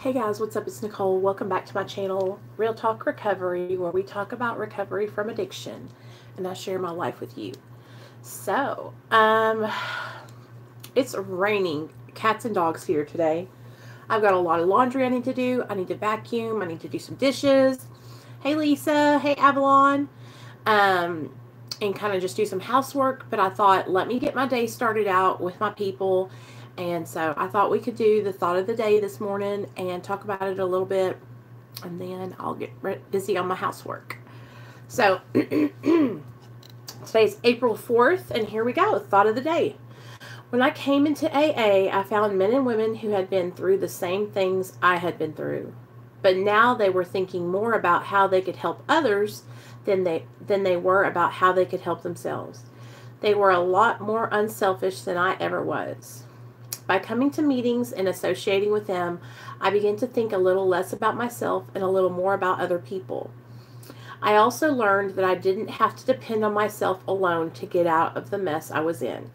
Hey guys, what's up? It's Nicole. Welcome back to my channel, Real Talk Recovery, where we talk about recovery from addiction and I share my life with you. So, it's raining cats and dogs here today. I've got a lot of laundry I need to do. I need to vacuum. I need to do some dishes. Hey Lisa. Hey Avalon. And kind of just do some housework. But I thought, let me get my day started out with my people. And so I thought we could do the thought of the day this morning and talk about it a little bit. And then I'll get busy on my housework. So today's April 4th. And here we go. Thought of the day. When I came into AA, I found men and women who had been through the same things I had been through. But now they were thinking more about how they could help others than they were about how they could help themselves. They were a lot more unselfish than I ever was. By coming to meetings and associating with them, I began to think a little less about myself and a little more about other people. I also learned that I didn't have to depend on myself alone to get out of the mess I was in.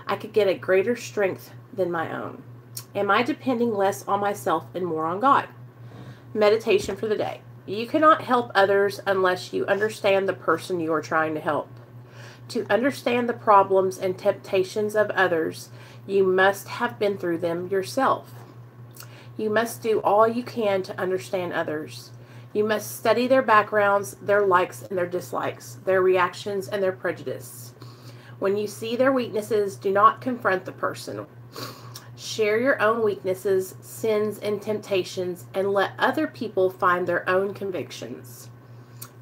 I could get a greater strength than my own. Am I depending less on myself and more on God? Meditation for the day. You cannot help others unless you understand the person you are trying to help. To understand the problems and temptations of others, you must have been through them yourself. You must do all you can to understand others. You must study their backgrounds, their likes and their dislikes, their reactions and their prejudice. When you see their weaknesses, do not confront the person. Share your own weaknesses, sins, and temptations, and let other people find their own convictions.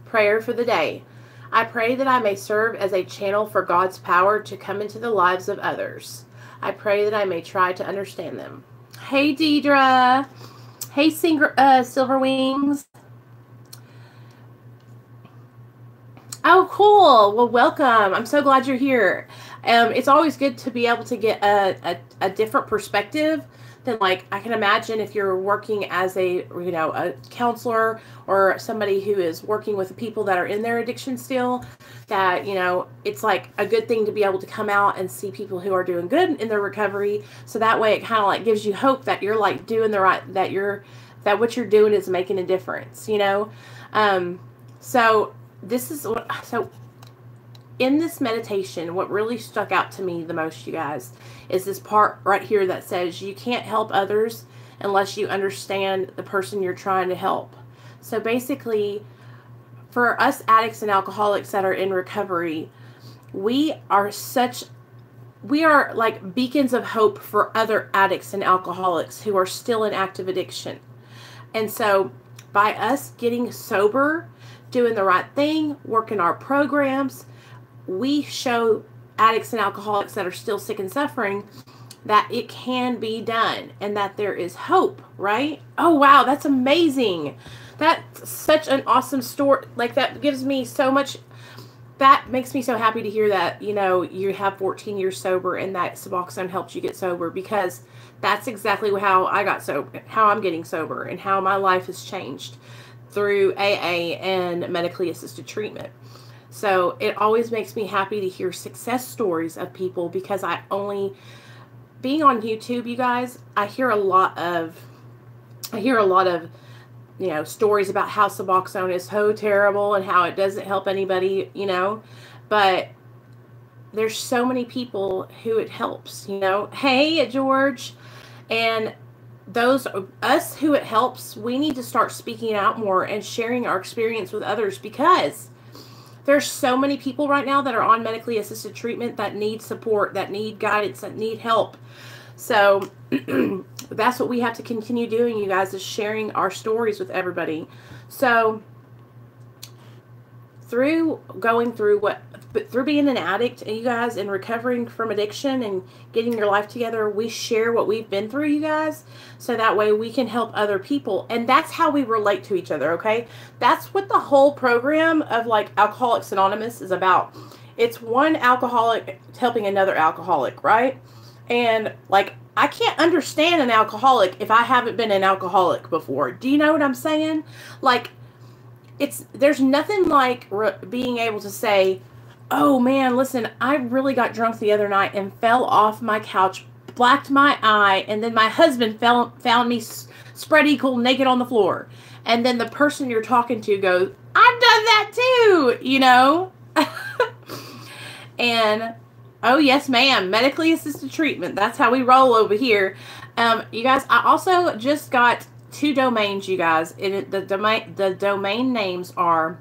Prayer for the day. I pray that I may serve as a channel for God's power to come into the lives of others. I pray that I may try to understand them. Hey, Deidre. Hey, Silver Wings. Oh, cool. Well, welcome. I'm so glad you're here. It's always good to be able to get a different perspective than, like, I can imagine if you're working as a counselor or somebody who is working with people that are in their addiction still, that, it's like a good thing to be able to come out and see people who are doing good in their recovery. So that way it kind of like gives you hope that you're like doing the right, that what you're doing is making a difference, so this is what, so in this meditation, what really stuck out to me the most, you guys, is this part right here that says you can't help others unless you understand the person you're trying to help. So basically, for us addicts and alcoholics that are in recovery, we are like beacons of hope for other addicts and alcoholics who are still in active addiction. And so by us getting sober, doing the right thing, working our programs, we show addicts and alcoholics that are still sick and suffering that it can be done and that there is hope, right? Oh, wow, that's amazing. That's such an awesome story. Like, that gives me so much, that makes me so happy to hear that, you have 14 years sober and that Suboxone helped you get sober, because that's exactly how I got sober, how I'm getting sober, and how my life has changed through AA and medically assisted treatment. So it always makes me happy to hear success stories of people, because being on YouTube, you guys, I hear a lot of stories about how Suboxone is so terrible and how it doesn't help anybody, but there's so many people who it helps, Hey, George. And those us who it helps, we need to start speaking out more and sharing our experience with others, because there's so many people right now that are on medically assisted treatment that need support, that need guidance, that need help. So that's what we have to continue doing, you guys, is sharing our stories with everybody. So through being an addict, and you guys, and recovering from addiction and getting your life together, we share what we've been through, you guys, so that way we can help other people. And that's how we relate to each other, okay? That's what the whole program of, like, Alcoholics Anonymous is about. It's one alcoholic helping another alcoholic, right? And, like, I can't understand an alcoholic if I haven't been an alcoholic before. Do you know what I'm saying? Like, there's nothing like being able to say, oh man, listen, I really got drunk the other night and fell off my couch blacked my eye, and then my husband found me spread eagle naked on the floor. And then the person you're talking to goes, I've done that too, you know? And, oh, yes, ma'am, medically assisted treatment. That's how we roll over here. You guys, I also just got 2 domains, you guys. The domain names are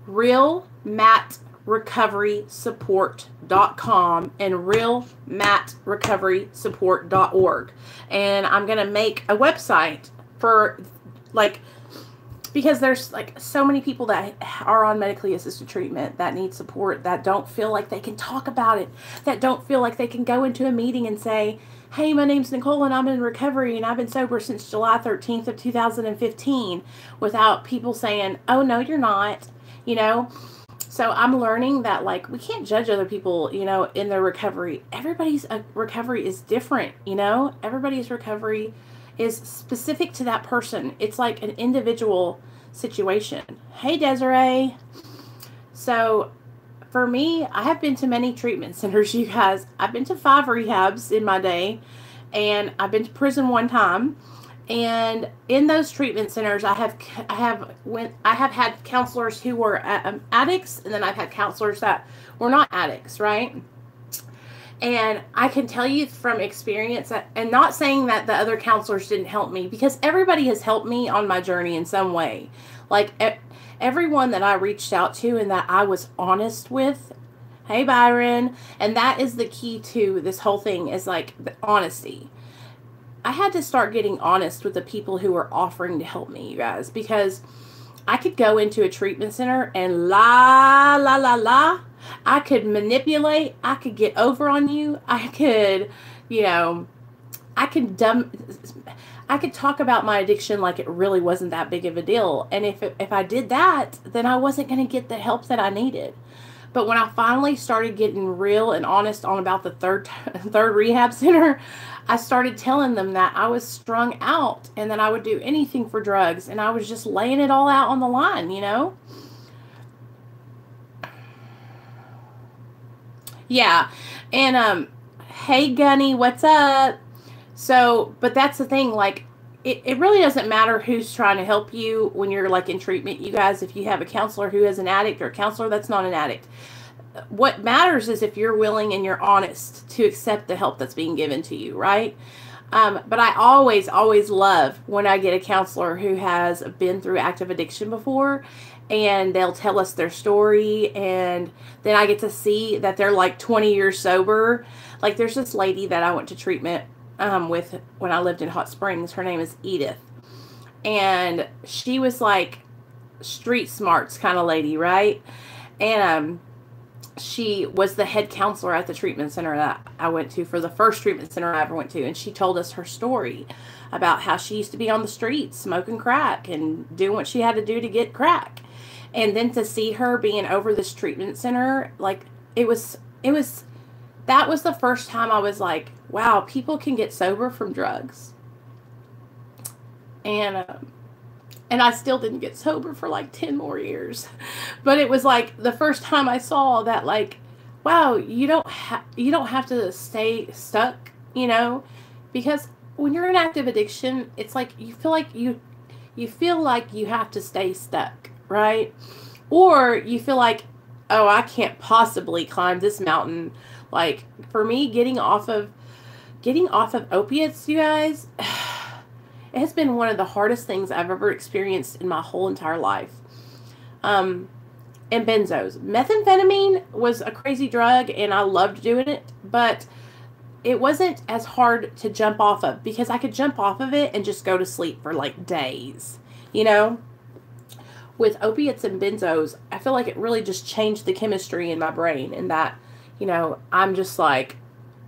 realmatrecoverysupport.com and realmatrecoverysupport.org. And I'm going to make a website for, like, because there's, like, so many people that are on medically assisted treatment that need support, that don't feel like they can talk about it, that don't feel like they can go into a meeting and say, hey, my name's Nicole and I'm in recovery and I've been sober since July 13th of 2015, without people saying, oh, no, you're not, you know? So I'm learning that, like, we can't judge other people, you know, in their recovery. Everybody's recovery is different, you know? Everybody's recovery is specific to that person. It's like an individual situation. Hey, Desiree. So for me, I have been to many treatment centers, you guys. I've been to 5 rehabs in my day, and I've been to prison 1 time. And in those treatment centers, I have had counselors who were addicts, and then I've had counselors that were not addicts, right? And I can tell you from experience, and not saying that the other counselors didn't help me, because everybody has helped me on my journey in some way. Like, everyone that I reached out to and that I was honest with, hey, Byron, and that is the key to this whole thing, is like the honesty. I had to start getting honest with the people who were offering to help me, you guys, because I could go into a treatment center and la. I could manipulate. I could get over on you. I could, you know, I could talk about my addiction like it really wasn't that big of a deal. And if I did that, then I wasn't going to get the help that I needed. But when I finally started getting real and honest on about the third rehab center, I started telling them that I was strung out and that I would do anything for drugs, and I was just laying it all out on the line, you know? Yeah. And, hey, Gunny, what's up? So, but that's the thing, like, it really doesn't matter who's trying to help you when you're, like, in treatment, you guys. If you have a counselor who is an addict or a counselor that's not an addict, what matters is if you're willing and you're honest to accept the help that's being given to you, right? But I always love when I get a counselor who has been through active addiction before, and they'll tell us their story, and then I get to see that they're like 20 years sober. Like, there's this lady that I went to treatment with when I lived in Hot Springs. Her name is Edith, and she was like street smarts kind of lady, right? And she was the head counselor at the treatment center that I went to, for the first treatment center I ever went to. And she told us her story about how she used to be on the streets smoking crack and doing what she had to do to get crack. And then to see her being over this treatment center, like, that was the first time I was like, wow, people can get sober from drugs. And I still didn't get sober for like 10 more years. But it was like the first time I saw that, like, wow, you don't have to stay stuck, you know? Because when you're in active addiction, it's like you feel like you have to stay stuck, right? Or you feel like, oh, I can't possibly climb this mountain. Like, for me, getting off of opiates, you guys, it has been one of the hardest things I've ever experienced in my whole entire life. And benzos. Methamphetamine was a crazy drug, and I loved doing it, but it wasn't as hard to jump off of, because I could jump off of it and just go to sleep for like days, you know? With opiates and benzos, I feel like it really just changed the chemistry in my brain, and that, you know, I'm just like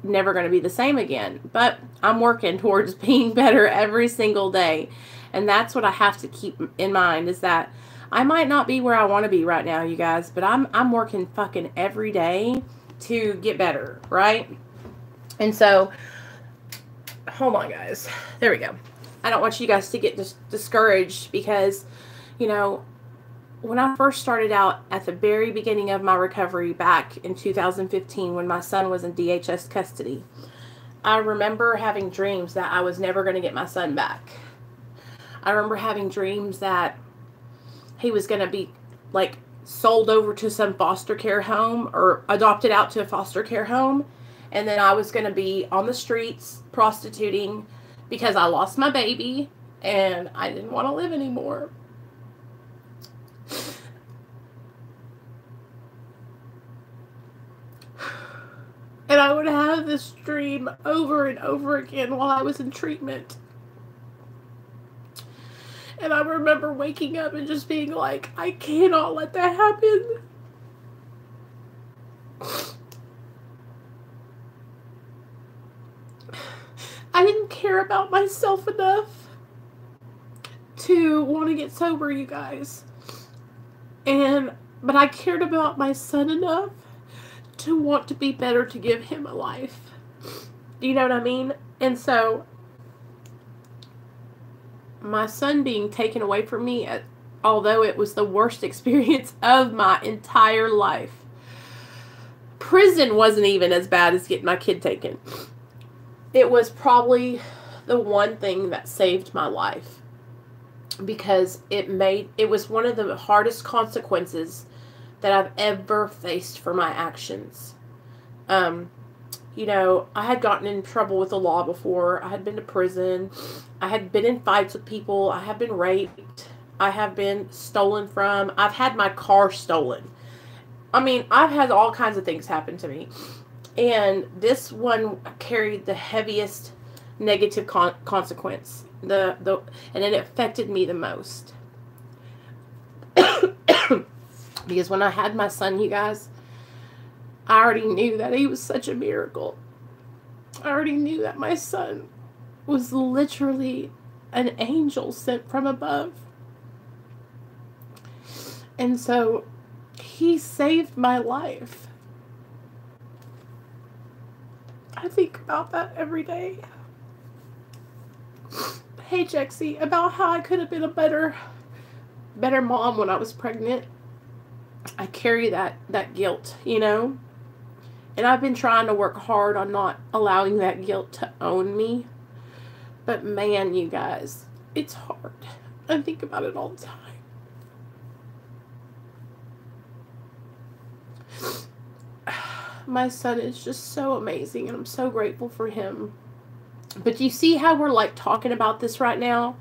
never going to be the same again. But I'm working towards being better every single day. And that's what I have to keep in mind, is that I might not be where I want to be right now, you guys, but I'm working fucking every day to get better, right? And so, hold on, guys. There we go. I don't want you guys to get discouraged, because, you know, when I first started out at the very beginning of my recovery back in 2015, when my son was in DHS custody, I remember having dreams that I was never going to get my son back. I remember having dreams that he was going to be like sold over to some foster care home or adopted out to a foster care home. And then I was going to be on the streets prostituting because I lost my baby and I didn't want to live anymore. And I would have this dream over and over again while I was in treatment. And I remember waking up and just being like, I cannot let that happen. I didn't care about myself enough to want to get sober, you guys. But I cared about my son enough to want to be better, to give him a life. Do you know what I mean? And so my son being taken away from me, although it was the worst experience of my entire life. Prison wasn't even as bad as getting my kid taken. It was probably the one thing that saved my life, because it was one of the hardest consequences that I've ever faced for my actions. You know, I had gotten in trouble with the law before. I had been to prison. I had been in fights with people. I have been raped. I have been stolen from. I've had my car stolen. I mean, I've had all kinds of things happen to me. And this one carried the heaviest negative consequence. And it affected me the most. Because when I had my son, you guys, I already knew that he was such a miracle. I already knew that my son was literally an angel sent from above. And so he saved my life. I think about that every day. Hey, Jexie, about how I could have been a better mom when I was pregnant. I carry that guilt, you know? And I've been trying to work hard on not allowing that guilt to own me. But man, you guys, it's hard. I think about it all the time. My son is just so amazing, and I'm so grateful for him. But you see how we're like talking about this right now?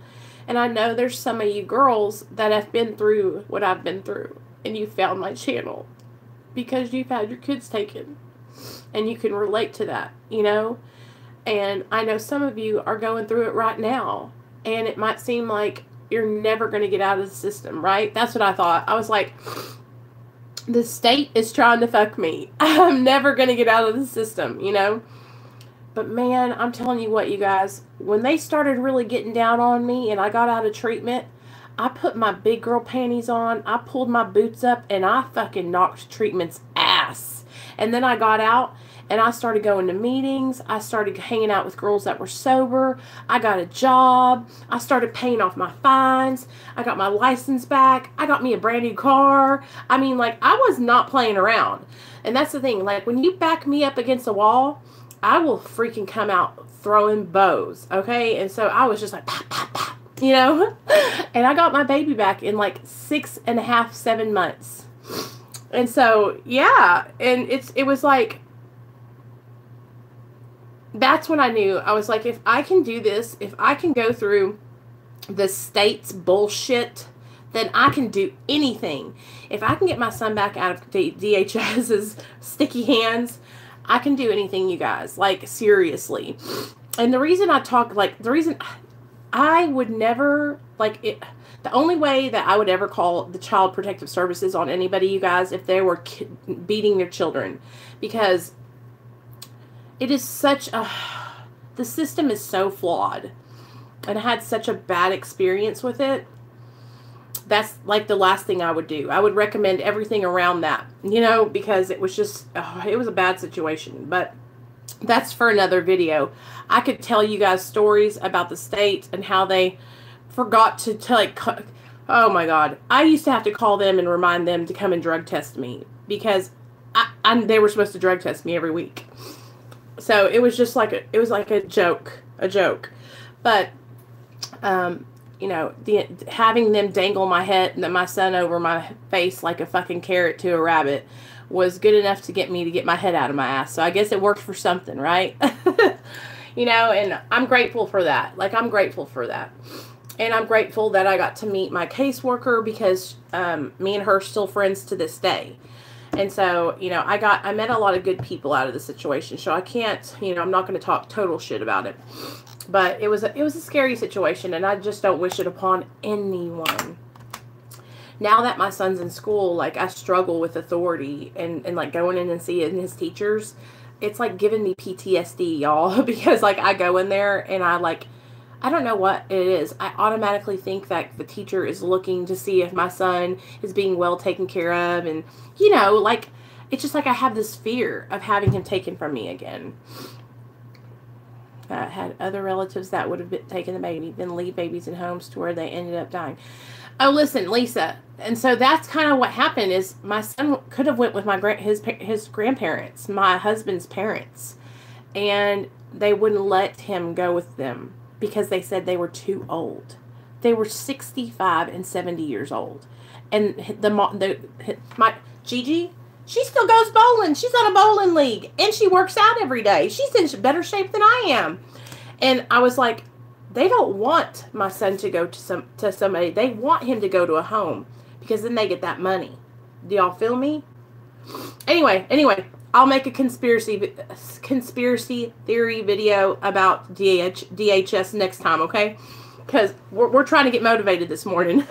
And I know there's some of you girls that have been through what I've been through, and you found my channel because you've had your kids taken, and you can relate to that, you know? And I know some of you are going through it right now, and it might seem like you're never going to get out of the system, right? That's what I thought. I was like, the state is trying to fuck me. I'm never going to get out of the system, you know? But man, I'm telling you what, you guys, when they started really getting down on me and I got out of treatment, I put my big girl panties on, I pulled my boots up, and I fucking knocked treatment's ass. And then I got out and I started going to meetings. I started hanging out with girls that were sober. I got a job. I started paying off my fines. I got my license back. I got me a brand new car. I mean, like, I was not playing around. And that's the thing. Like, when you back me up against a wall, I will freaking come out throwing bows, okay? And so I was just like, pop, pop, pop, you know? And I got my baby back in like 6.5, 7 months. And so, yeah, and it was like, that's when I knew. I was like, if I can do this, if I can go through the state's bullshit, then I can do anything. If I can get my son back out of DHS's sticky hands, I can do anything, you guys. Like, seriously. And the reason I talk, like, the reason I would never, like, it, the only way that I would ever call the Child Protective Services on anybody, you guys, if they were beating their children. Because it is such a, the system is so flawed. And I had such a bad experience with it. That's like the last thing I would do. I would recommend everything around that, you know, because it was just, it was a bad situation. But that's for another video. I could tell you guys stories about the state and how they forgot to like, oh my God. I used to have to call them and remind them to come and drug test me because they were supposed to drug test me every week. So it was just like it was like a joke. But you know, having them dangle my son over my face like a fucking carrot to a rabbit was good enough to get me to get my head out of my ass. So I guess it worked for something, right? You know, and I'm grateful for that. Like, I'm grateful for that. And I'm grateful that I got to meet my caseworker, because me and her are still friends to this day. And so, you know, I met a lot of good people out of the situation. So I can't, you know, I'm not going to talk total shit about it. But it was a scary situation, and I just don't wish it upon anyone. Now that my son's in school, like, I struggle with authority and like going in and seeing his teachers. It's like giving me PTSD, y'all, because like I go in there and I don't know what it is. I automatically think that the teacher is looking to see if my son is being well taken care of. And, you know, like, it's just like I have this fear of having him taken from me again. I had other relatives that would have taken the baby, then leave babies in homes to where they ended up dying. Oh, listen, Lisa. And so that's kind of what happened is my son could have went with his grandparents, my husband's parents. And they wouldn't let him go with them, because they said they were too old. They were 65 and 70 years old. And my Gigi, she still goes bowling. She's on a bowling league, and she works out every day. She's in better shape than I am. And I was like, they don't want my son to go to somebody. They want him to go to a home, because then they get that money. Do y'all feel me? Anyway, I'll make a conspiracy theory video about DHS next time, okay? Because we're trying to get motivated this morning.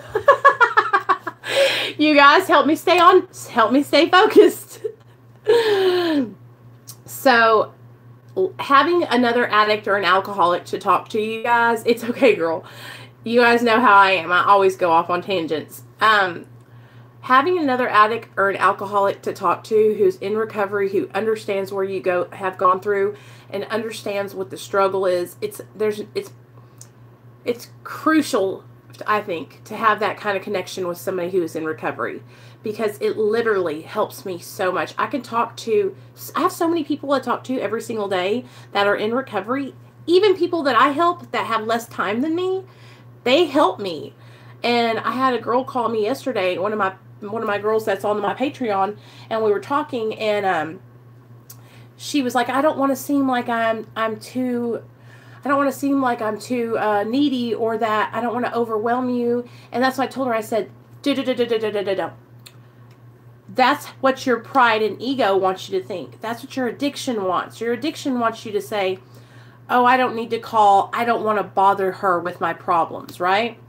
You guys help me stay focused. So, having another addict or an alcoholic to talk to, you guys, it's okay, girl. You guys know how I am. I always go off on tangents. Having another addict or an alcoholic to talk to who's in recovery, who understands where you have gone through, and understands what the struggle is, it's crucial, I think, to have that kind of connection with somebody who is in recovery, because it literally helps me so much. I have so many people I talk to every single day that are in recovery. Even people that I help that have less time than me, they help me. And I had a girl call me yesterday, one of my girls that's on my Patreon, and we were talking, and she was like, I don't want to seem like I'm too needy, or that I don't want to overwhelm you. And that's what I told her. I said, that's what your pride and ego wants you to think. That's what your addiction wants. Your addiction wants you to say, oh, I don't need to call. I don't want to bother her with my problems, right?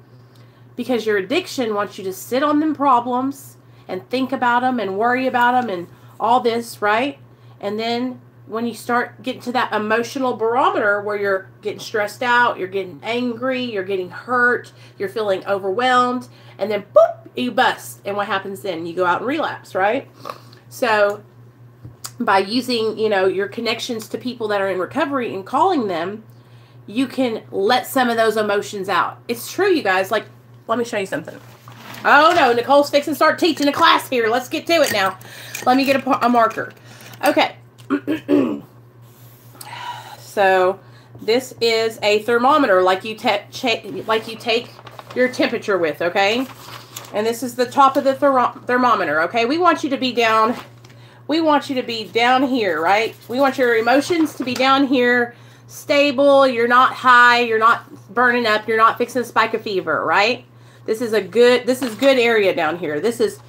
Because your addiction wants you to sit on them problems and think about them and worry about them and all this, right? And then when you start getting to that emotional barometer where you're getting stressed out, you're getting angry, you're getting hurt, you're feeling overwhelmed, and then boop, you bust. And what happens then? You go out and relapse, right? So by using, your connections to people that are in recovery and calling them, you can let some of those emotions out. It's true, you guys. Like, let me show you something. Oh, no, Nicole's fixing to start teaching a class here. Let's get to it now. Let me get a marker. Okay. So this is a thermometer like you take your temperature with, okay? And this is the top of the thermometer, okay? We want you to be down. We want you to be down here, right? We want your emotions to be down here, stable. You're not high. You're not burning up. You're not fixing to spike a fever, right? This is good area down here. This is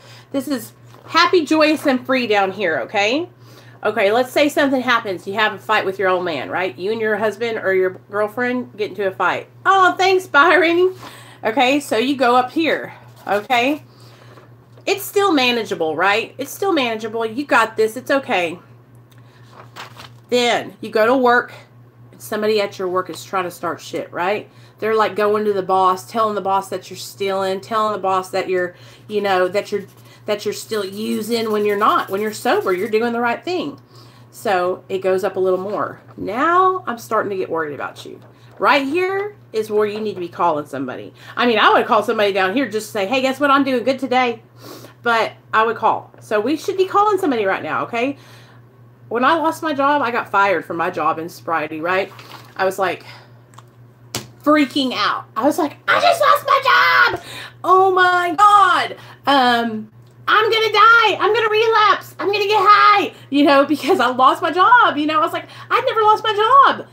happy, joyous, and free down here, okay? Okay, let's say something happens. You have a fight with your old man, right? You and your husband or your girlfriend get into a fight. Oh, thanks, Byron. Okay, so you go up here, okay? It's still manageable, right? It's still manageable. You got this. It's okay. Then you go to work. Somebody at your work is trying to start shit, right? They're like going to the boss, telling the boss that you're stealing, telling the boss that you're, that you're still using when you're not. When you're sober, you're doing the right thing. So it goes up a little more. Now I'm starting to get worried about you. Right here is where you need to be calling somebody. I mean, I would call somebody down here just to say, hey, guess what? I'm doing good today. But I would call. So we should be calling somebody right now, okay? when I lost my job, I got fired from my job in sobriety, right? I was like freaking out. I was like, I just lost my job. Oh my God. I'm going to die. I'm going to relapse. I'm going to get high, you know, because I lost my job. You know, I was like, I'd never lost my job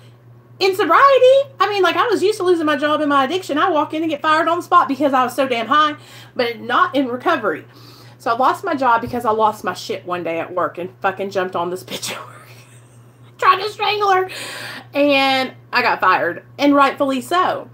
in sobriety. I mean, like, I was used to losing my job in my addiction. I walk in and get fired on the spot because I was so damn high, but not in recovery. So I lost my job because I lost my shit one day at work and fucking jumped on this bitch at work. Trying to strangle her. And I got fired. And rightfully so.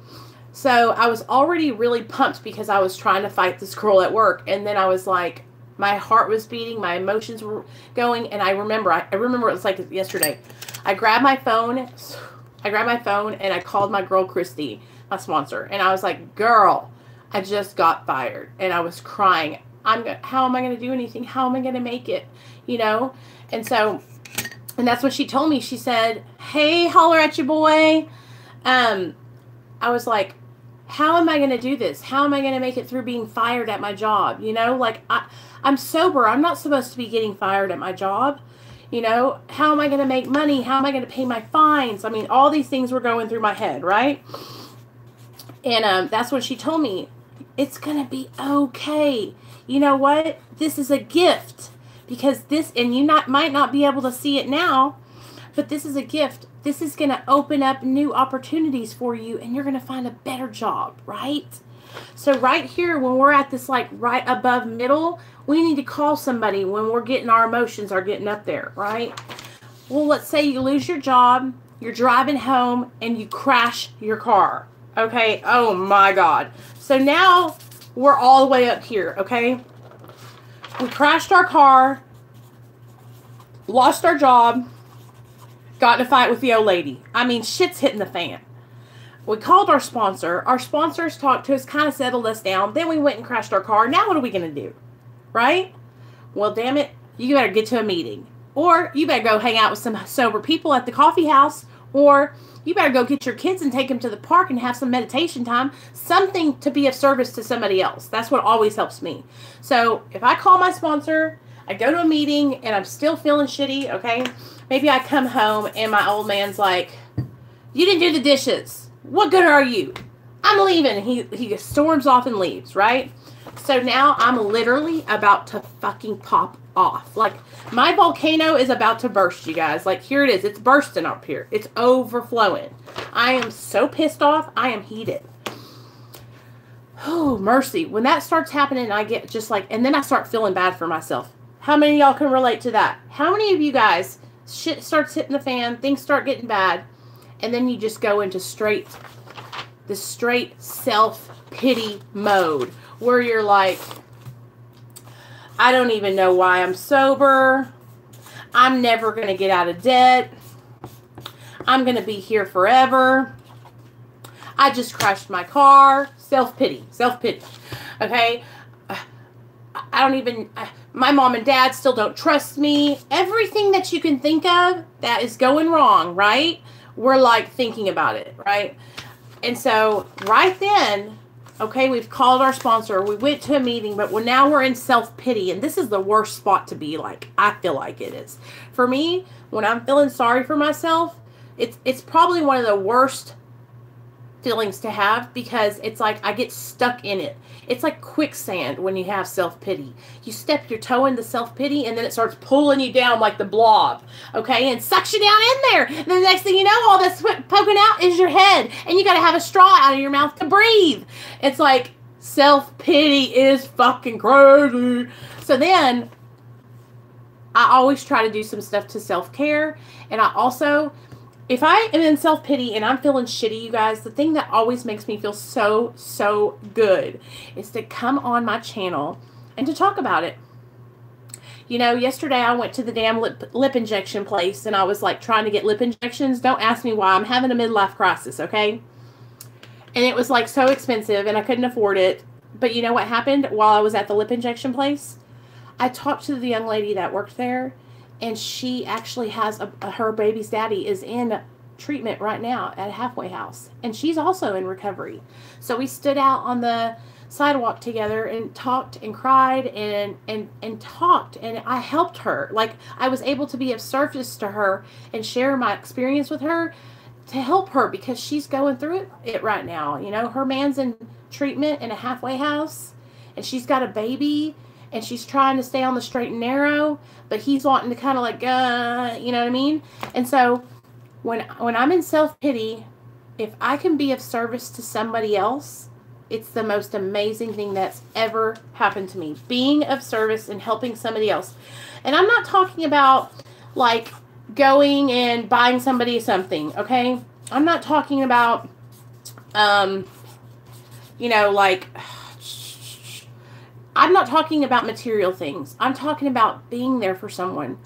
So I was already really pumped because I was trying to fight this girl at work. And then I was like, my heart was beating. My emotions were going. And I remember it was like yesterday. I grabbed my phone and I called my girl, Christy, my sponsor. And I was like, girl, I just got fired. And I was crying. How am I going to do anything? How am I going to make it? You know? And so, and that's what she told me. She said, hey, holler at your boy. I was like, how am I going to do this? How am I going to make it through being fired at my job? You know, like I'm sober. I'm not supposed to be getting fired at my job. You know, how am I going to make money? How am I going to pay my fines? I mean, all these things were going through my head, right? And that's what she told me. It's going to be okay. You know what? This is a gift. Because this, and you might not be able to see it now, but this is a gift. This is going to open up new opportunities for you, and you're going to find a better job, right? So right here, when we're at this like right above middle, we need to call somebody when we're getting our emotions are getting up there, right? Well, let's say you lose your job, you're driving home, and you crash your car, okay? Oh my God. So now we're all the way up here, okay? We crashed our car, lost our job, got in a fight with the old lady. I mean, shit's hitting the fan. We called our sponsor. Our sponsors talked to us, kind of settled us down. Then we went and crashed our car. Now what are we going to do? Right? Well, damn it, you better get to a meeting. Or you better go hang out with some sober people at the coffee house. Or you better go get your kids and take them to the park and have some meditation time. Something to be of service to somebody else. That's what always helps me. So if I call my sponsor, I go to a meeting and I'm still feeling shitty, okay? Maybe I come home and my old man's like, you didn't do the dishes. What good are you? I'm leaving. He storms off and leaves, right? So now I'm literally about to fucking pop off. Like, my volcano is about to burst, you guys. Like, here it is. It's bursting up here. It's overflowing. I am so pissed off. I am heated. Oh, mercy. When that starts happening, I get just like, and then I start feeling bad for myself. How many of y'all can relate to that? How many of you guys, shit starts hitting the fan, things start getting bad, and then you just go into the straight self-pity mode where you're like, I don't even know why I'm sober. I'm never going to get out of debt. I'm going to be here forever. I just crashed my car. Self-pity. Self-pity. Okay? I don't even... my mom and dad still don't trust me. Everything that you can think of that is going wrong, right? We're like thinking about it, right? And so right then, okay, we've called our sponsor. We went to a meeting, but now we're in self-pity. And this is the worst spot to be, like, I feel like it is. For me, when I'm feeling sorry for myself, it's probably one of the worst feelings to have because it's like I get stuck in it. It's like quicksand when you have self-pity. You step your toe into self-pity and then it starts pulling you down like the blob, okay, and sucks you down in there. And then the next thing you know, all that's poking out is your head and you got to have a straw out of your mouth to breathe. It's like self-pity is fucking crazy. So then I always try to do some stuff to self-care, and I also... if I am in self-pity and I'm feeling shitty, you guys, the thing that always makes me feel so, so good is to come on my channel and to talk about it. You know, yesterday I went to the damn lip injection place and I was like trying to get lip injections. Don't ask me why. I'm having a midlife crisis, okay? And it was like so expensive and I couldn't afford it. But you know what happened while I was at the lip injection place? I talked to the young lady that worked there. And she actually has her baby's daddy is in treatment right now at a halfway house. And she's also in recovery. So we stood out on the sidewalk together and talked and cried and talked, and I helped her. Like, I was able to be of service to her and share my experience with her to help her because she's going through it right now. You know, her man's in treatment in a halfway house, and she's got a baby, and she's trying to stay on the straight and narrow, but he's wanting to kind of like, you know what I mean? And so when I'm in self-pity, if I can be of service to somebody else, it's the most amazing thing that's ever happened to me. Being of service and helping somebody else. And I'm not talking about like going and buying somebody something, okay? I'm not talking about, you know, like, I'm not talking about material things. I'm talking about being there for someone.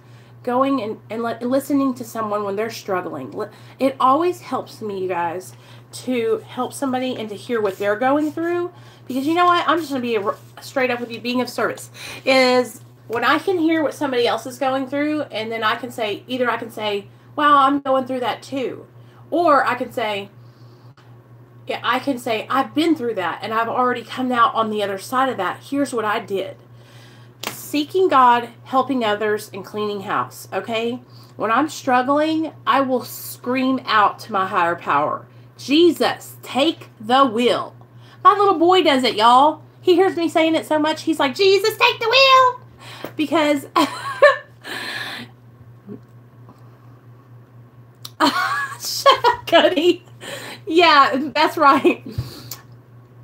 Going and listening to someone when they're struggling. It always helps me, you guys, to help somebody and to hear what they're going through. Because you know what? I'm just going to be straight up with you. Being of service is when I can hear what somebody else is going through, and then I can say, either I can say, wow, I'm going through that too. Or I can say, yeah, I can say, I've been through that, and I've already come out on the other side of that. Here's what I did. Seeking God, helping others, and cleaning house, okay? When I'm struggling, I will scream out to my higher power, Jesus, take the wheel. My little boy does it, y'all. He hears me saying it so much, he's like, Jesus, take the wheel. Because, shut up, Cuddy. Yeah, that's right.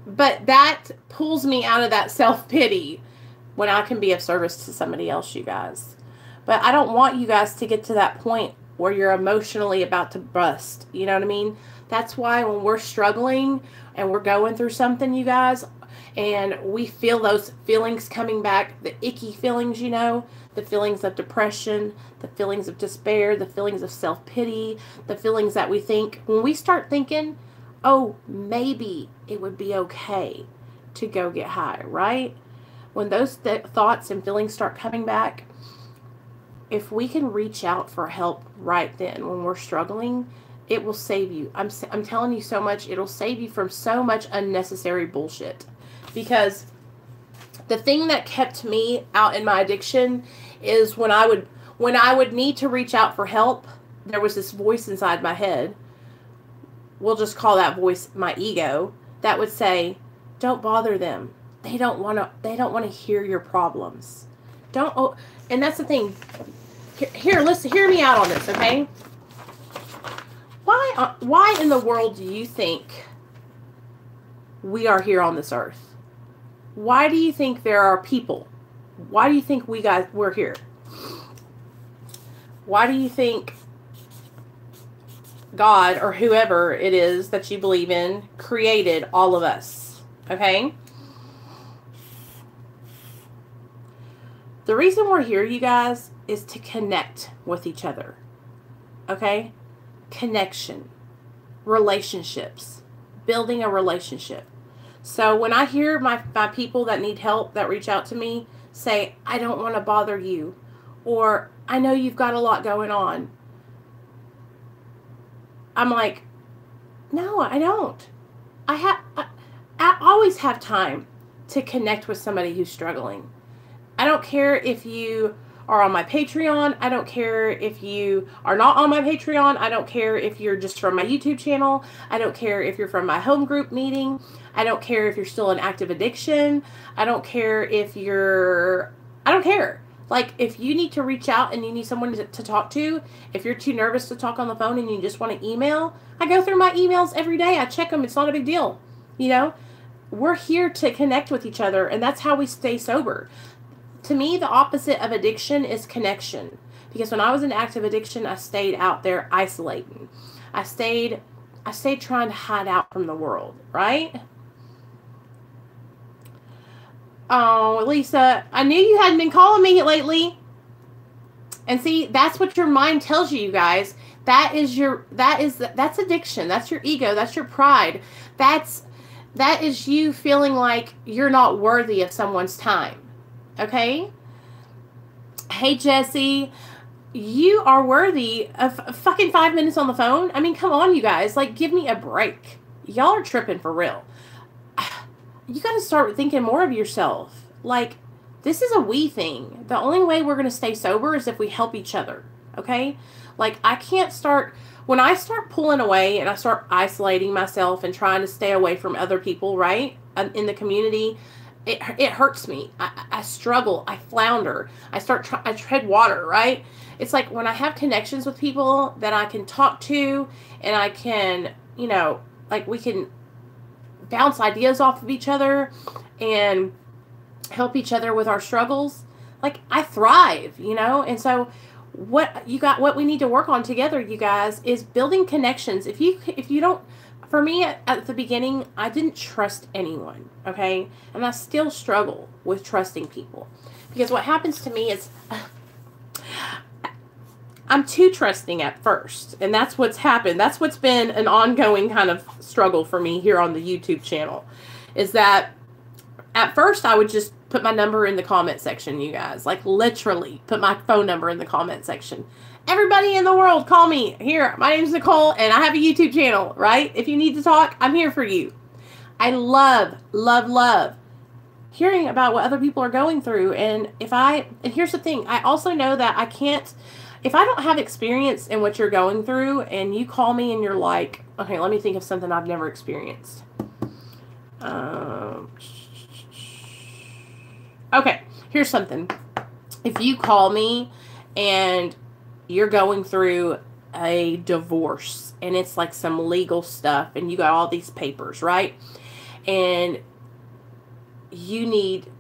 But that pulls me out of that self-pity when I can be of service to somebody else, you guys. But I don't want you guys to get to that point where you're emotionally about to bust. You know what I mean? That's why when we're struggling and we're going through something, you guys, and we feel those feelings coming back, the icky feelings, you know, the feelings of depression, the feelings of despair, the feelings of self-pity, the feelings that we think, when we start thinking, oh, maybe it would be okay to go get high, right? When those thoughts and feelings start coming back, if we can reach out for help right then when we're struggling, it will save you. I'm telling you so much. It'll save you from so much unnecessary bullshit. Because the thing that kept me out in my addiction is when I would need to reach out for help, there was this voice inside my head. We'll just call that voice my ego, that would say, don't bother them. They don't want to hear your problems. And that's the thing. Here, listen, hear me out on this, okay? Why in the world do you think we are here on this earth? Why do you think there are people? Why do you think we're here? Why do you think God or whoever it is that you believe in created all of us? Okay? The reason we're here, you guys, is to connect with each other. Okay? Connection. Relationships. Building a relationship. So when I hear my people that need help, that reach out to me, say, I don't want to bother you. Or, I know you've got a lot going on. I'm like, no, I don't. I always have time to connect with somebody who's struggling. I don't care if you are on my Patreon. I don't care if you are not on my Patreon. I don't care if you're just from my YouTube channel. I don't care if you're from my home group meeting. I don't care if you're still in active addiction. I don't care if I don't care. Like, if you need to reach out and you need someone to talk to, if you're too nervous to talk on the phone and you just want to email, I go through my emails every day. I check them. It's not a big deal. You know, we're here to connect with each other, and that's how we stay sober. To me, the opposite of addiction is connection. Because when I was in active addiction, I stayed out there isolating. I stayed trying to hide out from the world, right? Oh, Lisa, I knew you hadn't been calling me lately. And see, that's what your mind tells you, you guys. That's addiction. That's your ego. That's your pride. That is you feeling like you're not worthy of someone's time. Okay? Hey, Jesse, you are worthy of fucking 5 minutes on the phone. I mean, come on, you guys. Like, give me a break. Y'all are tripping for real. you got to start thinking more of yourself. Like, this is a we thing. The only way we're going to stay sober is if we help each other. Okay? Like, I can't start, when I start pulling away and I start isolating myself and trying to stay away from other people, right, in the community, it hurts me. I struggle. I flounder. I tread water, right? It's like when I have connections with people that I can talk to and I can, you know, like we can bounce ideas off of each other and help each other with our struggles. Like, I thrive, you know? And so what we need to work on together, you guys, is building connections. If you don't, for me at the beginning, I didn't trust anyone, okay? And I still struggle with trusting people. Because what happens to me is I'm too trusting at first. And that's what's happened. That's what's been an ongoing kind of struggle for me here on the YouTube channel. Is that at first I would just put my number in the comment section, you guys. Like, literally put my phone number in the comment section. Everybody in the world, call me. Here, my name's Nicole, and I have a YouTube channel, right? If you need to talk, I'm here for you. I love, love, love hearing about what other people are going through. And here's the thing. I also know that I can't, if I don't have experience in what you're going through, and you call me and you're like, okay, let me think of something I've never experienced. Okay, here's something. If you call me and you're going through a divorce and it's like some legal stuff and you got all these papers, right? And you need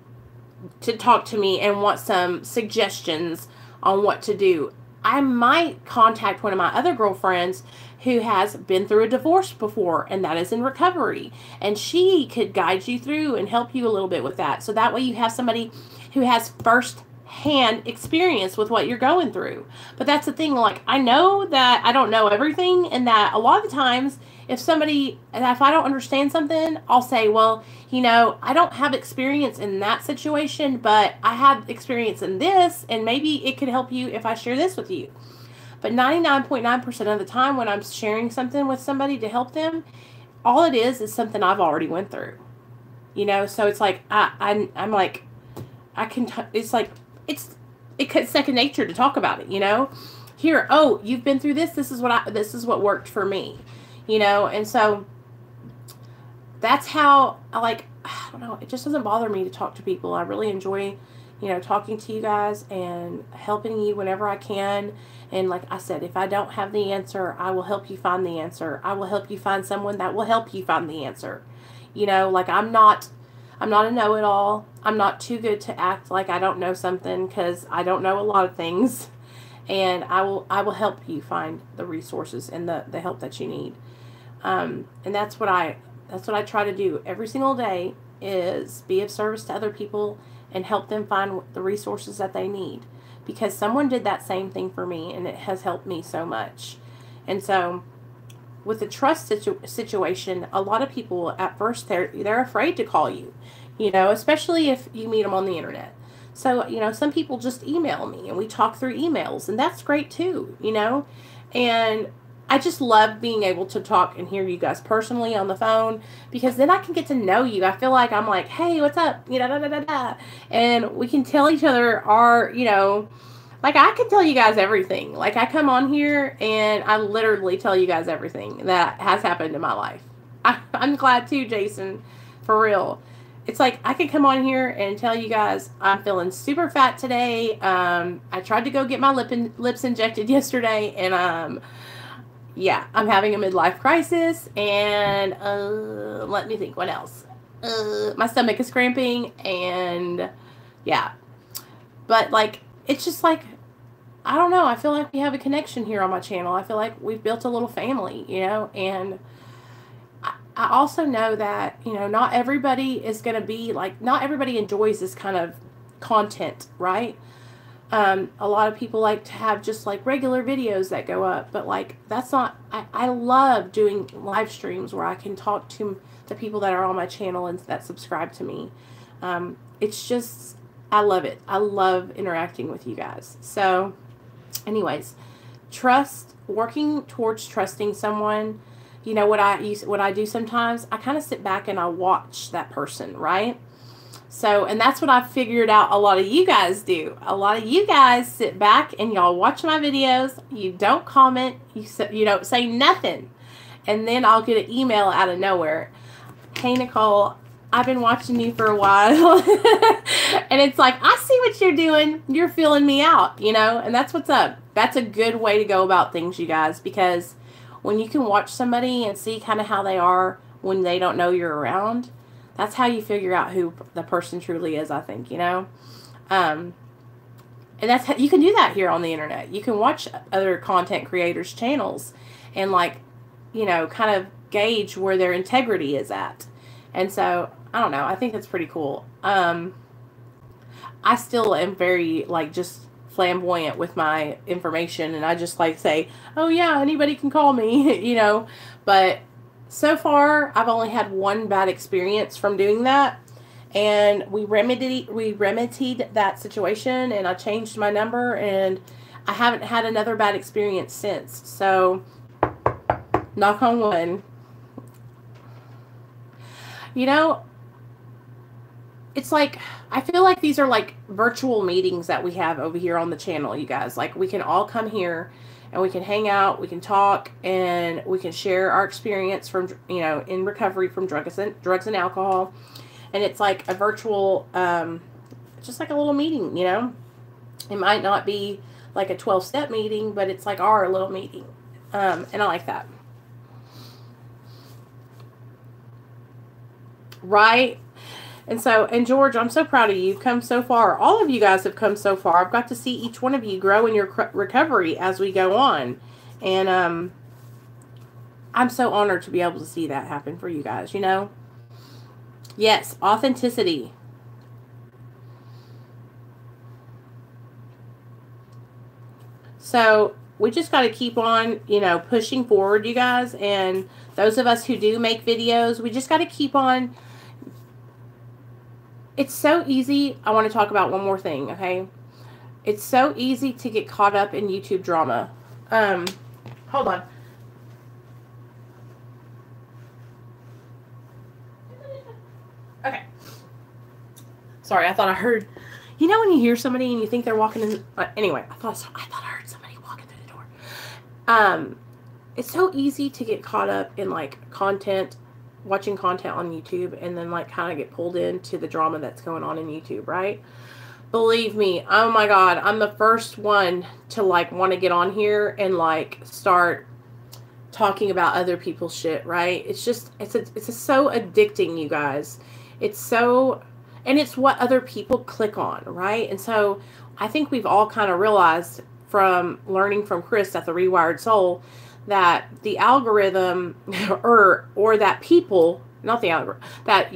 to talk to me and want some suggestions on what to do, I might contact one of my other girlfriends who has been through a divorce before, and that is in recovery. And she could guide you through and help you a little bit with that. So that way you have somebody who has first-hand experience with what you're going through. But that's the thing, like, I know that I don't know everything, and that a lot of the times, if I don't understand something, I'll say, well, you know, I don't have experience in that situation, but I have experience in this, and maybe it could help you if I share this with you. But 99.9% of the time when I'm sharing something with somebody to help them, all it is something I've already went through. You know, so it's like, I'm like, it's like, it's second nature to talk about it, you know? Here, oh, you've been through this, this is what worked for me. You know, and so that's how I don't know, it just doesn't bother me to talk to people. I really enjoy, you know, talking to you guys and helping you whenever I can. And like I said, if I don't have the answer, I will help you find the answer. I will help you find someone that will help you find the answer. You know, like I'm not a know-it-all. I'm not too good to act like I don't know something, because I don't know a lot of things. And I will help you find the resources and the help that you need. And that's what I try to do every single day, is be of service to other people and help them find the resources that they need, because someone did that same thing for me and it has helped me so much. And so with the trust situation, a lot of people at first they're afraid to call you, you know, especially if you meet them on the internet. So, you know, some people just email me and we talk through emails, and that's great too, you know. And I just love being able to talk and hear you guys personally on the phone, because then I can get to know you. I feel like I'm like, hey, what's up? You know, da, da, da, da. And we can tell each other our, you know, like I can tell you guys everything. Like I come on here and I literally tell you guys everything that has happened in my life. I'm glad too, Jason, for real. It's like I could come on here and tell you guys I'm feeling super fat today. I tried to go get my lips injected yesterday, and yeah, I'm having a midlife crisis, and let me think, what else? My stomach is cramping, and yeah. But like, it's just like, I don't know, I feel like we have a connection here on my channel. I feel like we've built a little family, you know, and I also know that, you know, not everybody is going to be like, not everybody enjoys this kind of content, right? A lot of people like to have just like regular videos that go up, but like that's not, I love doing live streams where I can talk to the people that are on my channel and that subscribe to me. It's just, I love it. I love interacting with you guys. So anyways, working towards trusting someone, you know what I do sometimes? I kind of sit back and I watch that person, right? So, and that's what I've figured out a lot of you guys do. A lot of you guys sit back and y'all watch my videos. You don't comment. You don't say nothing. And then I'll get an email out of nowhere. Hey, Nicole, I've been watching you for a while. And it's like, I see what you're doing. You're feeling me out, you know? And that's what's up. That's a good way to go about things, you guys, because when you can watch somebody and see kind of how they are when they don't know you're around, that's how you figure out who the person truly is, I think, you know? And that's how, you can do that here on the internet. You can watch other content creators' channels and, like, you know, kind of gauge where their integrity is at. And so, I don't know. I think that's pretty cool. I still am very, like, just flamboyant with my information, and I just, like, say, oh, yeah, anybody can call me, you know? But so far, I've only had one bad experience from doing that, and we remedied that situation, and I changed my number, and I haven't had another bad experience since. So, knock on wood. You know, it's like, I feel like these are like virtual meetings that we have over here on the channel, you guys. Like, we can all come here and we can hang out, we can talk, and we can share our experience from, you know, in recovery from drugs and alcohol. And it's like a virtual, just like a little meeting, you know. It might not be like a 12-step meeting, but it's like our little meeting. And I like that. Right? And so, and George, I'm so proud of you. You've come so far. All of you guys have come so far. I've got to see each one of you grow in your recovery as we go on. And I'm so honored to be able to see that happen for you guys, you know? Yes, authenticity. So, we just got to keep on, you know, pushing forward, you guys. And those of us who do make videos, we just got to keep on. It's so easy. I want to talk about one more thing, okay? It's so easy to get caught up in YouTube drama. Hold on. Okay. Sorry, I thought I heard. You know when you hear somebody and you think they're walking in. Anyway, I thought I heard somebody walking through the door. It's so easy to get caught up in, like, watching content on YouTube, and then, like, kind of get pulled into the drama that's going on in YouTube, right? Believe me, oh my God, I'm the first one to, like, want to get on here and, like, start talking about other people's shit, right? It's just, it's so addicting, you guys. It's so, and it's what other people click on, right? And so I think we've all kind of realized from learning from Chris at the Rewired Soul that the algorithm or that people, not the algorithm, that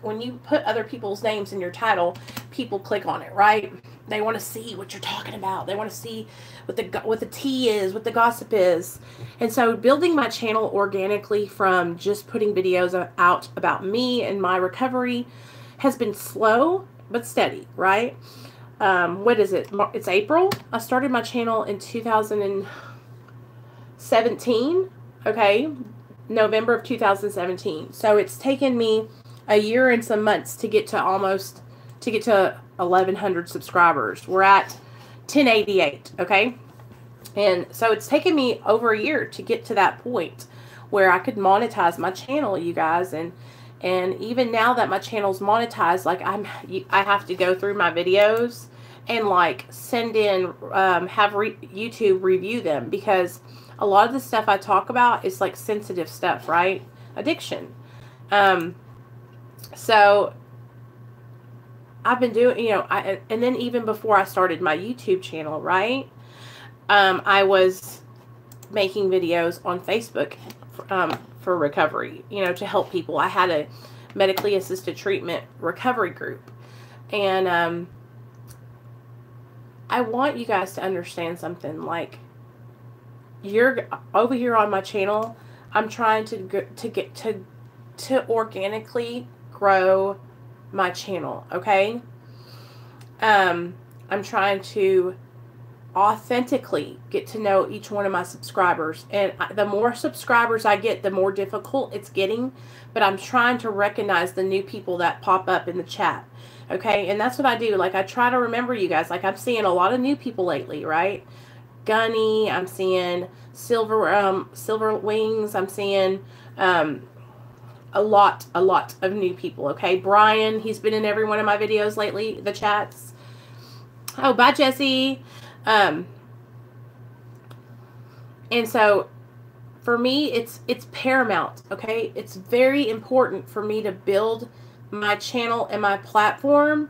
when you put other people's names in your title, people click on it, right? They want to see what you're talking about. They want to see what the tea is, what the gossip is. And so building my channel organically from just putting videos out about me and my recovery has been slow but steady, right? What is it? It's April. I started my channel in 2017, okay? November of 2017. So it's taken me a year and some months to get to 1,100 subscribers. We're at 1088, okay? And so it's taken me over a year to get to that point where I could monetize my channel, you guys. And even now that my channel's monetized, like, I have to go through my videos and, like, send in, have YouTube review them, because a lot of the stuff I talk about is, like, sensitive stuff, right? Addiction. So I've been doing, you know, and then even before I started my YouTube channel, right? I was making videos on Facebook for recovery, you know, to help people. I had a medically assisted treatment recovery group. And I want you guys to understand something. Like, you're over here on my channel, I'm trying to organically grow my channel, okay? I'm trying to authentically get to know each one of my subscribers. And the more subscribers I get, the more difficult it's getting. But I'm trying to recognize the new people that pop up in the chat. Okay, and that's what I do. Like, I try to remember you guys. Like, I'm seeing a lot of new people lately, right? Gunny, I'm seeing Silver Wings, I'm seeing a lot of new people. Okay, Brian, he's been in every one of my videos lately, the chats. Oh, bye, Jesse. And so for me, it's paramount. Okay, it's very important for me to build my channel and my platform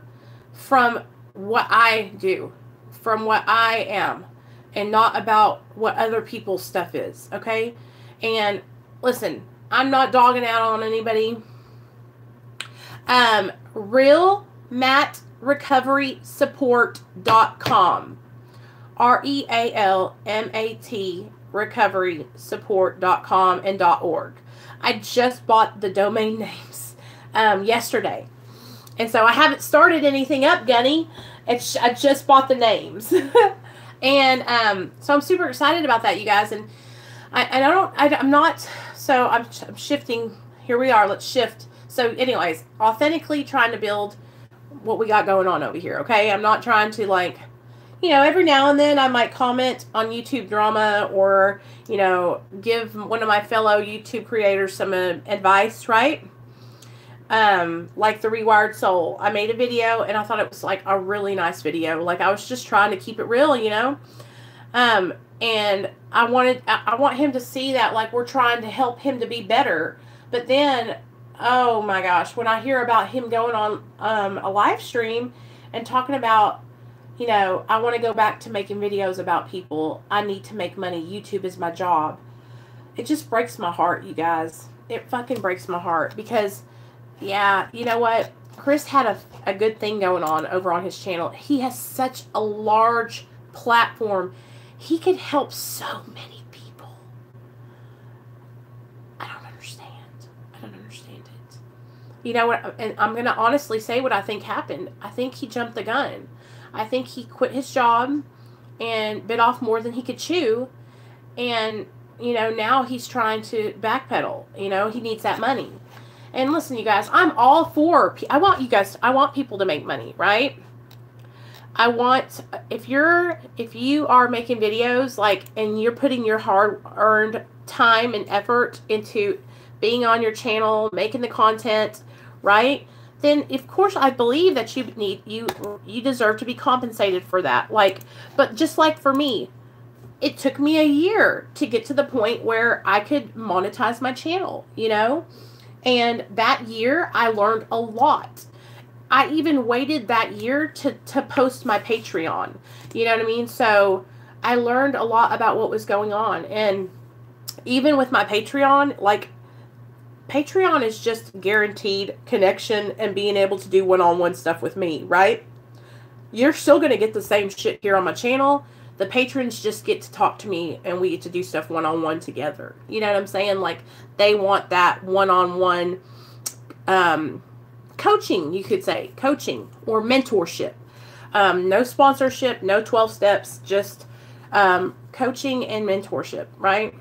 from what I do, from what I am, and not about what other people's stuff is. Okay, and listen, I'm not dogging out on anybody. realmatrecoverysupport.com, REALMAT recoverysupport.com and .org. I just bought the domain names yesterday, and so I haven't started anything up, Gunny. I just bought the names. And so I'm super excited about that, you guys. And I'm not, so I'm shifting. Here we are. Let's shift. So anyways, authentically trying to build what we got going on over here. Okay, I'm not trying to, like, you know, every now and then I might comment on YouTube drama, or, you know, give one of my fellow YouTube creators some advice, right? Like the Rewired Soul. I made a video and I thought it was like a really nice video. Like, I was just trying to keep it real, you know? And I want him to see that, like, we're trying to help him to be better. But then, oh my gosh, when I hear about him going on a live stream and talking about, you know, I want to go back to making videos about people. I need to make money. YouTube is my job. It just breaks my heart, you guys. It fucking breaks my heart, because, yeah, you know what? Chris had a good thing going on over on his channel. He has such a large platform. He could help so many people. I don't understand. I don't understand it. You know what? And I'm going to honestly say what I think happened. I think he jumped the gun. I think he quit his job and bit off more than he could chew. And, you know, now he's trying to backpedal. You know, he needs that money. And listen, you guys, I'm all for, I want people to make money, right? I want, if you are making videos, like, and you're putting your hard-earned time and effort into being on your channel, making the content, right? Then, of course, I believe that you deserve to be compensated for that. Like, but just like for me, it took me a year to get to the point where I could monetize my channel, you know? And that year, I learned a lot. I even waited that year to post my Patreon. You know what I mean? So I learned a lot about what was going on. And even with my Patreon, like, Patreon is just guaranteed connection and being able to do one-on-one stuff with me, right? You're still going to get the same shit here on my channel. The patrons just get to talk to me and we get to do stuff one-on-one together. You know what I'm saying? Like, they want that one-on-one coaching, you could say. Coaching or mentorship. No sponsorship, no 12 steps, just coaching and mentorship, right?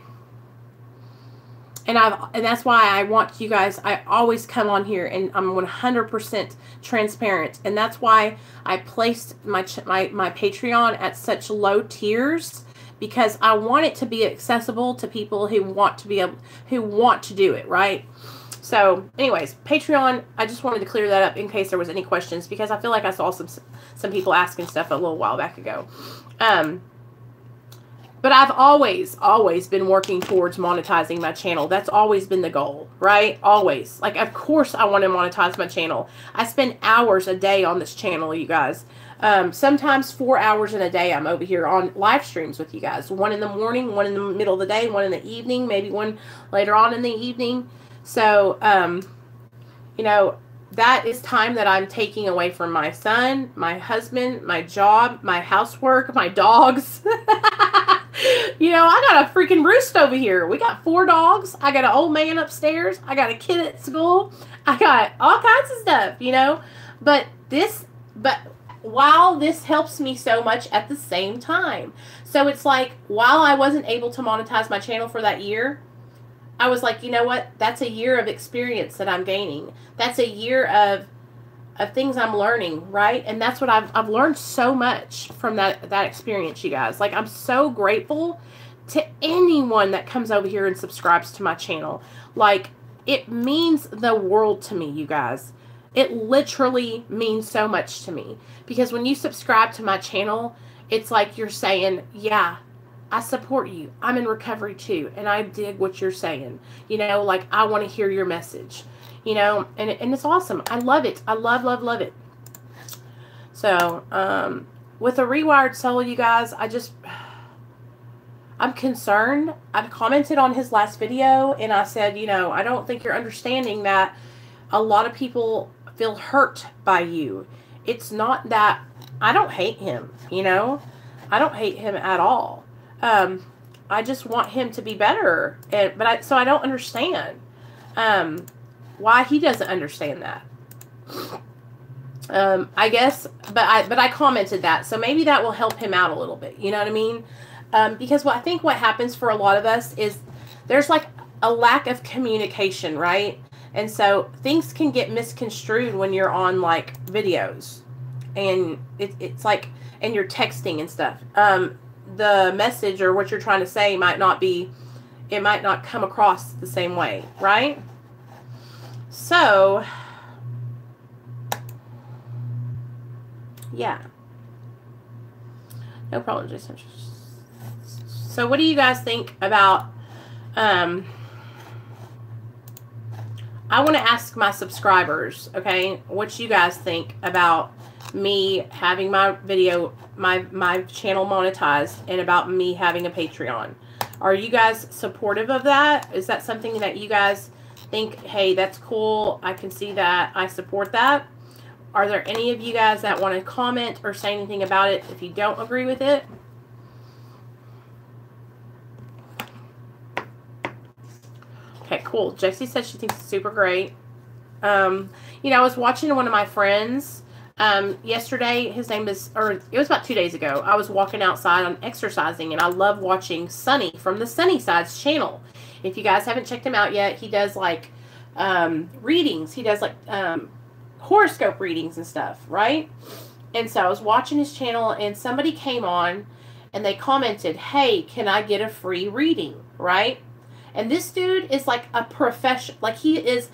And that's why I want you guys, I always come on here and I'm 100% transparent. And that's why I placed my Patreon at such low tiers, because I want it to be accessible to people who want to do it, right? So anyways, Patreon, I just wanted to clear that up in case there was any questions, because I feel like I saw some people asking stuff a little while back ago. But I've always been working towards monetizing my channel. That's always been the goal, right? Always. Like, of course I want to monetize my channel. I spend hours a day on this channel, you guys. Sometimes 4 hours in a day I'm over here on live streams with you guys. One in the morning, one in the middle of the day, one in the evening, maybe one later on in the evening. So, you know, that is time that I'm taking away from my son, my husband, my job, my housework, my dogs. You know, I got a freaking roost over here. We got 4 dogs. I got an old man upstairs. I got a kid at school. I got all kinds of stuff, you know. But while this helps me so much at the same time. So it's like, while I wasn't able to monetize my channel for that year, I was like, you know what? That's a year of experience that I'm gaining. That's a year of things I'm learning, right? And that's what I've learned so much from that experience, you guys. Like, I'm so grateful to anyone that comes over here and subscribes to my channel. Like, it means the world to me, you guys. It literally means so much to me. Because when you subscribe to my channel, it's like you're saying, yeah, I support you. I'm in recovery too. And I dig what you're saying. You know, like, I want to hear your message. You know, and it's awesome. I love it. I love, love, love it. So, with a rewired soul, you guys, I'm concerned. I commented on his last video and I said, you know, I don't think you're understanding that a lot of people feel hurt by you. It's not that I don't hate him, you know. I don't hate him at all. I just want him to be better. So I don't understand why he doesn't understand that. I guess, but I commented that, so maybe that will help him out a little bit. You know what I mean? Because I think what happens for a lot of us is there's like a lack of communication, right? And so things can get misconstrued when you're on like videos, and it's like, and you're texting and stuff. The message or what you're trying to say might not come across the same way, right? So, yeah. No problem, Jason. So what do you guys think about, I want to ask my subscribers, okay, what you guys think about me having my video, my channel monetized, and about me having a Patreon. Are you guys supportive of that? Is that something that you guys think, hey, that's cool, I can see that, I support that? Are there any of you guys that want to comment or say anything about it if you don't agree with it? Okay, cool. Jessie said she thinks it's super great. You know, I was watching one of my friends yesterday. His name is, or it was about 2 days ago. I was walking outside on exercising, and I love watching Sunny from the Sunny Sides channel. If you guys haven't checked him out yet, he does like readings. He does like horoscope readings and stuff, right? And so I was watching his channel, and somebody came on and they commented, hey, can I get a free reading, right? And this dude is like a professional, like he is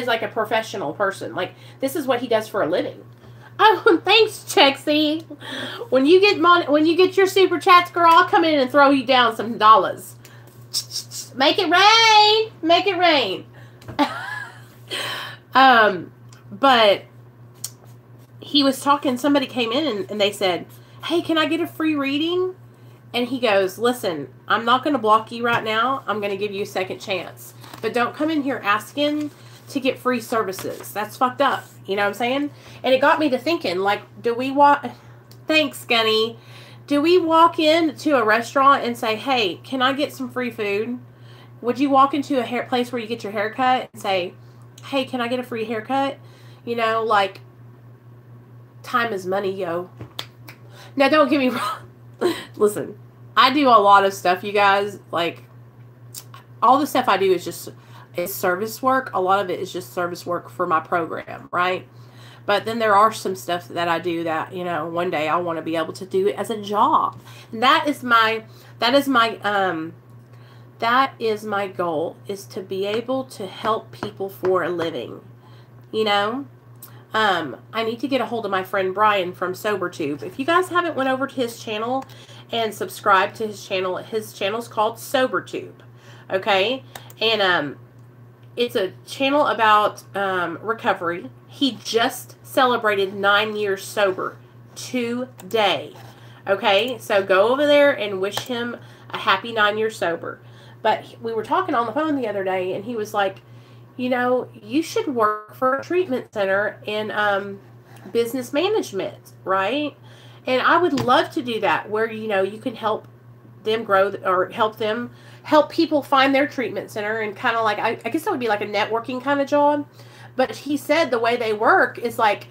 like a professional person. Like, this is what he does for a living. Oh, thanks, Chexie. When you get your super chats, girl, I'll come in and throw you down some dollars. Make it rain. Make it rain. But he was talking, somebody came in and they said, hey, can I get a free reading? And he goes, listen, I'm not going to block you right now. I'm going to give you a second chance. But don't come in here asking to get free services. That's fucked up. You know what I'm saying? And it got me to thinking, like, do we walk... Thanks, Gunny. Do we walk into a restaurant and say, hey, can I get some free food? Would you walk into a place where you get your hair cut and say, hey, can I get a free haircut? You know, like, time is money, yo. Now, don't get me wrong. Listen, I do a lot of stuff, you guys. Like, all the stuff I do is just service work. A lot of it is just service work for my program, right? But then there are some stuff that I do that, you know, one day I want to be able to do it as a job. And that is my goal, is to be able to help people for a living, you know? I need to get a hold of my friend Brian from SoberTube. If you guys haven't went over to his channel and subscribed to his channel's called SoberTube, okay? And it's a channel about recovery. He just celebrated 9 years sober today, okay? So go over there and wish him a happy 9 years sober. But we were talking on the phone the other day, and he was like, you know, you should work for a treatment center in business management, right? And I would love to do that, where, you know, you can help them grow, or help people find their treatment center, and kind of like, I guess that would be like a networking kind of job. But he said the way they work is like,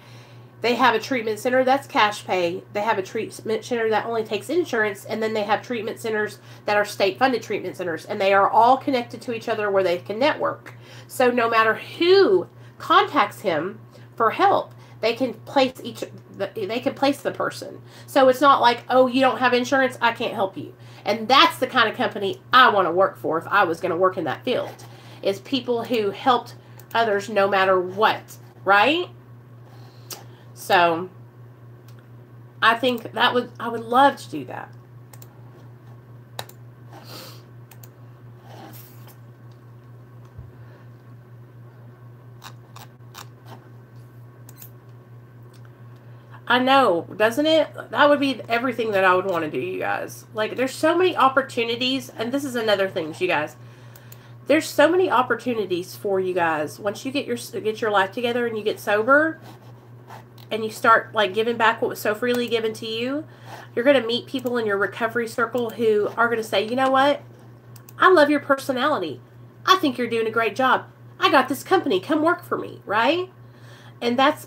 They have a treatment center that's cash pay. They have a treatment center that only takes insurance. And then they have treatment centers that are state-funded treatment centers. And they are all connected to each other where they can network. So no matter who contacts him for help, they can place the person. So it's not like, oh, you don't have insurance, I can't help you. And that's the kind of company I want to work for if I was going to work in that field. Is people who helped others no matter what, right? So I think I would love to do that. I know, doesn't it? That would be everything that I would want to do, you guys. Like, there's so many opportunities, and this is another thing, you guys. There's so many opportunities for you guys. Once you get your life together and you get sober, and you start, like, giving back what was so freely given to you, you're going to meet people in your recovery circle who are going to say, you know what? I love your personality. I think you're doing a great job. I got this company. Come work for me, right? And that's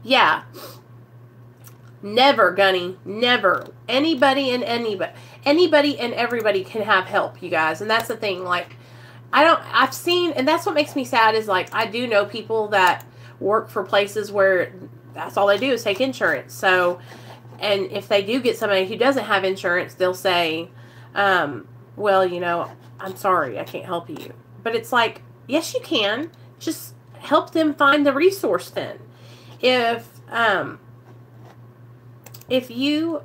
yeah. Never, Gunny. Never. Anybody and everybody can have help, you guys. And that's the thing. Like, I've seen, and that's what makes me sad is, like, I do know people that work for places where that's all they do is take insurance. So, and if they do get somebody who doesn't have insurance, they'll say, well, you know, I'm sorry, I can't help you. But it's like, yes, you can. Just help them find the resource then. If you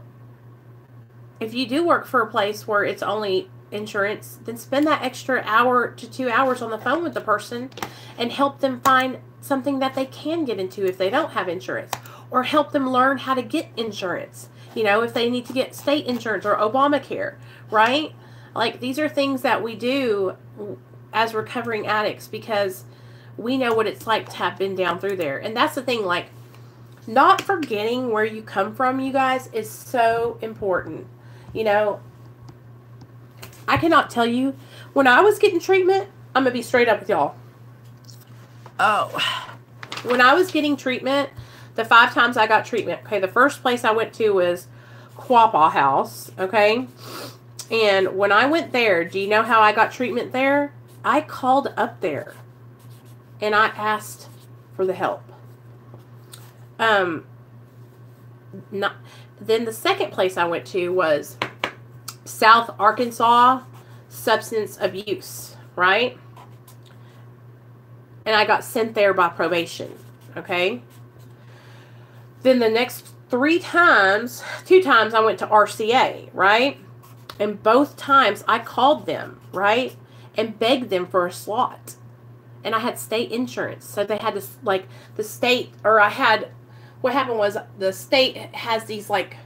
do work for a place where it's only insurance, then spend that extra hour to 2 hours on the phone with the person and help them find something that they can get into if they don't have insurance, or help them learn how to get insurance. You know, if they need to get state insurance or Obamacare, right? Like, these are things that we do as recovering addicts because we know what it's like to have been down through there. And that's the thing, like, not forgetting where you come from, you guys, is so important. You know, I cannot tell you, when I was getting treatment, I'm going to be straight up with y'all. Oh. When I was getting treatment, the 5 times I got treatment, okay, the first place I went to was Quapaw House, okay? And when I went there, do you know how I got treatment there? I called up there. And I asked for the help. Then the second place I went to was South Arkansas Substance Abuse, right? And I got sent there by probation, okay? Then the next 2 times I went to RCA, right? And both times I called them, right? And begged them for a slot. And I had state insurance. So they had this, like, the state, or I had, what happened was the state has these, like,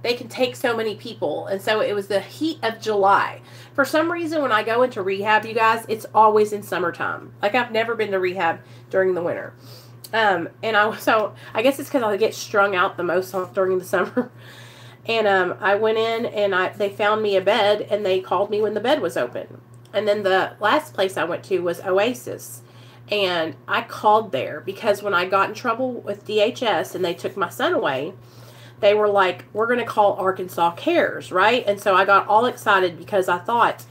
they can take so many people. And so it was the heat of July. For some reason, when I go into rehab, you guys, it's always in summertime. Like, I've never been to rehab during the winter. So I guess it's because I get strung out the most during the summer. And I went in and they found me a bed and they called me when the bed was open. And then the last place I went to was Oasis. And I called there because when I got in trouble with DHS and they took my son away, they were like, we're going to call Arkansas Cares, right? And so I got all excited because I thought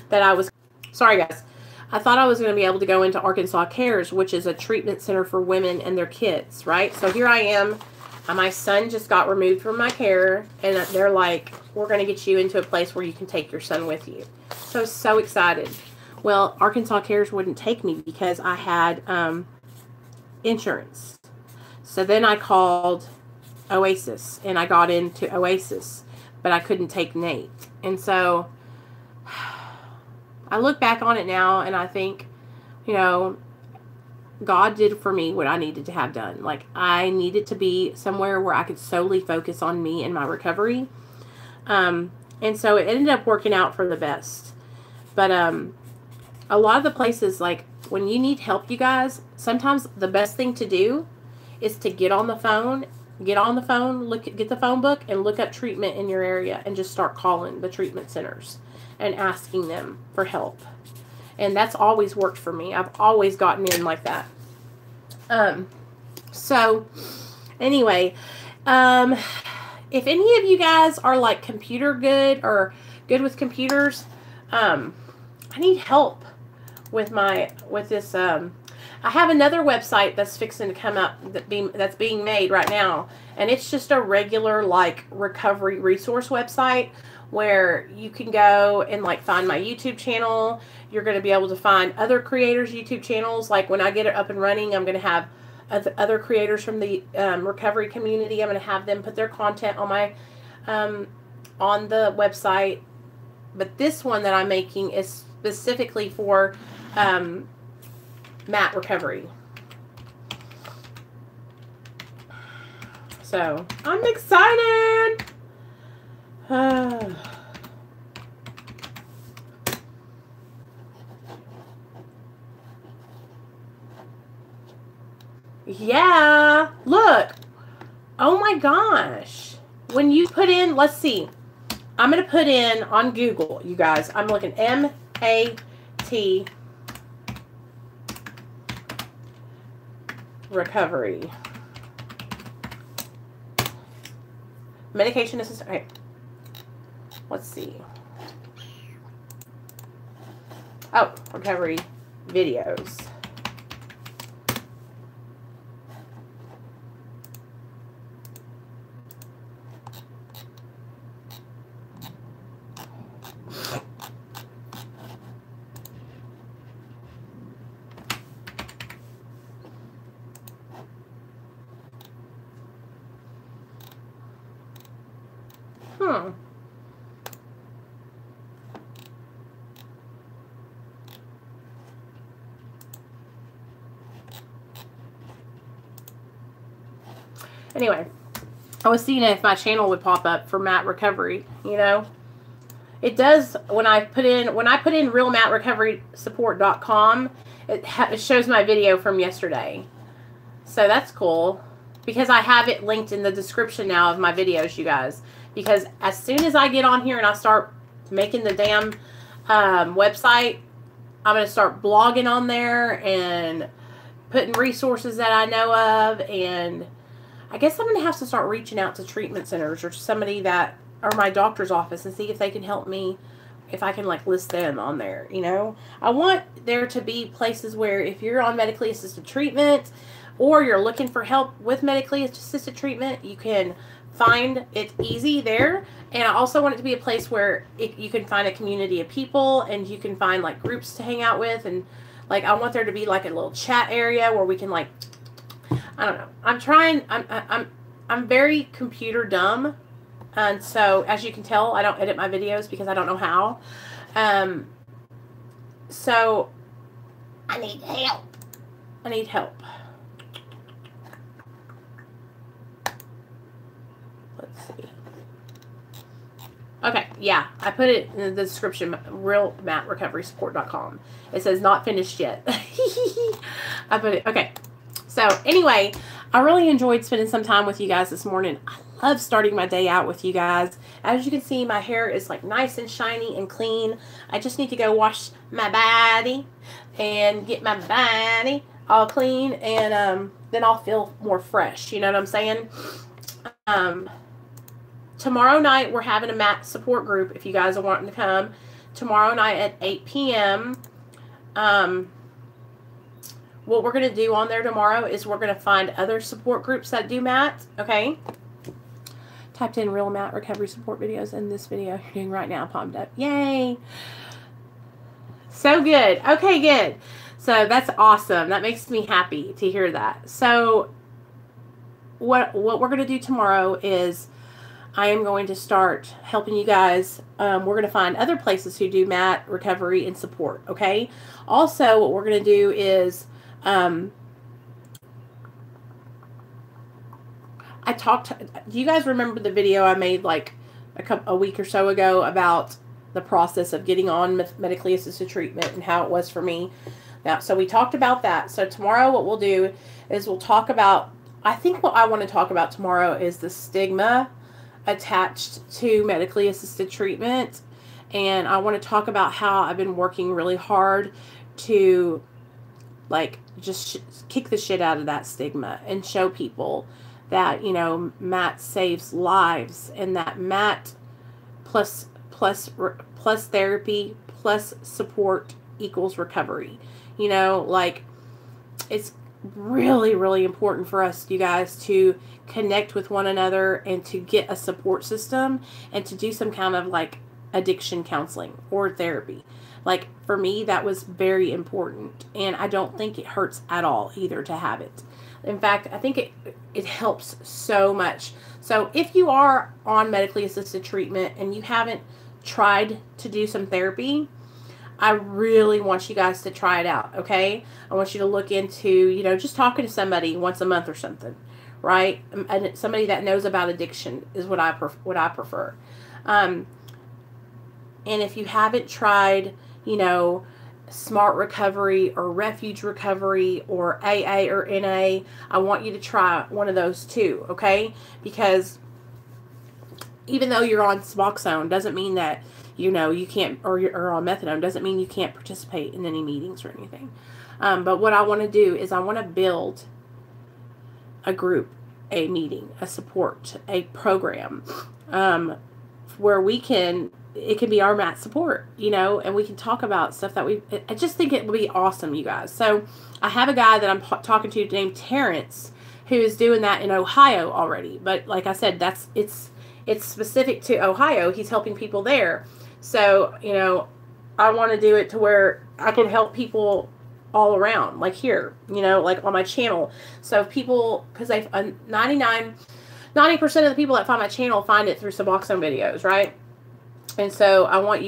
that I was, sorry guys, I thought I was going to be able to go into Arkansas Cares, which is a treatment center for women and their kids, right? So here I am. My son just got removed from my care, and they're like, we're going to get you into a place where you can take your son with you. So I was so excited. Well, Arkansas Cares wouldn't take me because I had insurance. So then I called Oasis, and I got into Oasis, but I couldn't take Nate. And so I look back on it now, and I think, you know, God did for me what I needed to have done. Like, I needed to be somewhere where I could solely focus on me and my recovery. And so it ended up working out for the best. But a lot of the places, like, when you need help, you guys, sometimes the best thing to do is to get on the phone, get the phone book and look up treatment in your area and just start calling the treatment centers and asking them for help. And that's always worked for me. I've always gotten in like that. So anyway, if any of you guys are like computer good or good with computers, I need help with this. I have another website that's fixing to come up that's being made right now, and it's just a regular like recovery resource website where you can go and like find my YouTube channel. You're going to be able to find other creators' YouTube channels. Like when I get it up and running, I'm going to have other creators from the recovery community. I'm going to have them put their content on my on the website. But this one that I'm making is specifically for mat recovery. So I'm excited. Yeah, look. Oh my gosh. When you put in, let's see. I'm going to put in on Google, you guys. I'm looking MAT recovery. Medication assistant. Okay. Let's see. Oh, recovery videos. Anyway, I was seeing if my channel would pop up for mat recovery, you know. It does when I put in realmatrecoverysupport.com, it shows my video from yesterday. So that's cool because I have it linked in the description now of my videos, you guys. Because as soon as I get on here and I start making the damn website, I'm going to start blogging on there and putting resources that I know of, and I guess I'm going to have to start reaching out to treatment centers or somebody that, or my doctor's office, and see if they can help me, if I can like list them on there, you know. I want there to be places where if you're on medically assisted treatment or you're looking for help with medically assisted treatment, you can find it easy there. And I also want it to be a place where you can find a community of people and you can find like groups to hang out with, and like I want there to be like a little chat area where we can like, I don't know. I'm very computer dumb. And so, as you can tell, I don't edit my videos because I don't know how. So, I need help. I need help. Let's see. Okay, yeah. I put it in the description, realmatrecoverysupport.com. It says not finished yet. I put it, okay. So, anyway, I really enjoyed spending some time with you guys this morning. I love starting my day out with you guys. As you can see, my hair is like nice and shiny and clean. I just need to go wash my body and get my body all clean, and then I'll feel more fresh. You know what I'm saying? Tomorrow night, we're having a mat support group if you guys are wanting to come. Tomorrow night at 8 p.m. What we're going to do on there tomorrow is we're going to find other support groups that do mat, okay? Typed in real mat recovery support videos, and this video you're doing right now popped up. Yay! So good. Okay, good. So that's awesome. That makes me happy to hear that. So what we're going to do tomorrow is I am going to start helping you guys. We're going to find other places who do mat recovery and support, okay? Also, what we're going to do is do you guys remember the video I made like a week or so ago about the process of getting on medically assisted treatment and how it was for me? Now, so we talked about that. So tomorrow what we'll do is we'll talk about, I think what I want to talk about tomorrow is the stigma attached to medically assisted treatment And I want to talk about how I've been working really hard to like just kick the shit out of that stigma and show people that, you know, Matt saves lives, and that Matt plus therapy plus support equals recovery. You know, like, it's really, really important for us, you guys, to connect with one another and to get a support system and to do some kind of like addiction counseling or therapy. Like, for me, that was very important, and I don't think it hurts at all either to have it. In fact, I think it helps so much. So if you are on medically assisted treatment and you haven't tried to do some therapy, I really want you guys to try it out, okay? I want you to look into, you know, just talking to somebody once a month or something, right? And somebody that knows about addiction is what I prefer. And if you haven't tried, you know, Smart Recovery or Refuge Recovery or AA or NA, I want you to try one of those too, okay? Because even though you're on Suboxone doesn't mean that, you know, you can't, or you're on methadone doesn't mean you can't participate in any meetings or anything. But what I want to do is I want to build a group, a meeting, a support, a program, where it can be our mat support, you know, and we can talk about stuff that I just think it would be awesome, you guys. So I have a guy that I'm talking to named Terrence, who is doing that in Ohio already. But like I said, it's specific to Ohio. He's helping people there. So, you know, I want to do it to where I can help people all around, like here, you know, like on my channel. So if people, because 90% of the people that find my channel find it through Suboxone videos, right? And so I want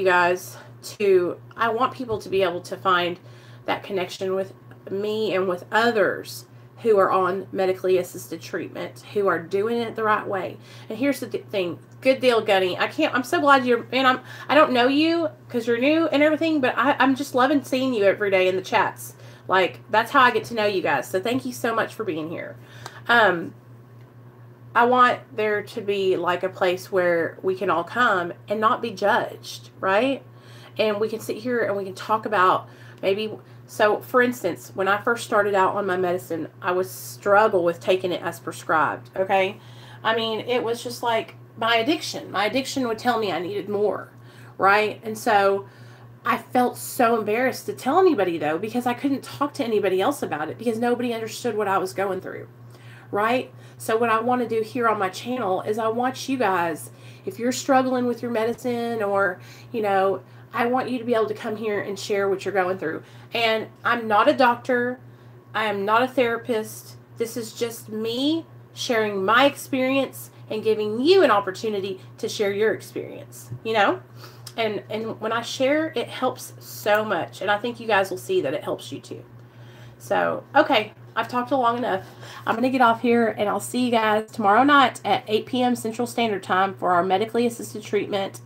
people to be able to find that connection with me and with others who are on medically assisted treatment, who are doing it the right way. And here's the thing. Good deal, Gunny. I'm so glad I don't know you because you're new and everything, but I'm just loving seeing you every day in the chats. Like, that's how I get to know you guys. So thank you so much for being here. I want there to be like a place where we can all come and not be judged, right? And we can sit here and we can talk about so for instance, when I first started out on my medicine, I would struggle with taking it as prescribed, okay? I mean, it was just like my addiction. My addiction would tell me I needed more, right? And so I felt so embarrassed to tell anybody, though, because I couldn't talk to anybody else about it because nobody understood what I was going through, right? So what I want to do here on my channel is I want you guys, if you're struggling with your medicine or, you know, I want you to be able to come here and share what you're going through. And I'm not a doctor. I am not a therapist. This is just me sharing my experience and giving you an opportunity to share your experience, you know? And when I share, it helps so much. And I think you guys will see that it helps you too. So, okay, I've talked long enough. I'm going to get off here, and I'll see you guys tomorrow night at 8 p.m. Central Standard Time for our medically assisted treatment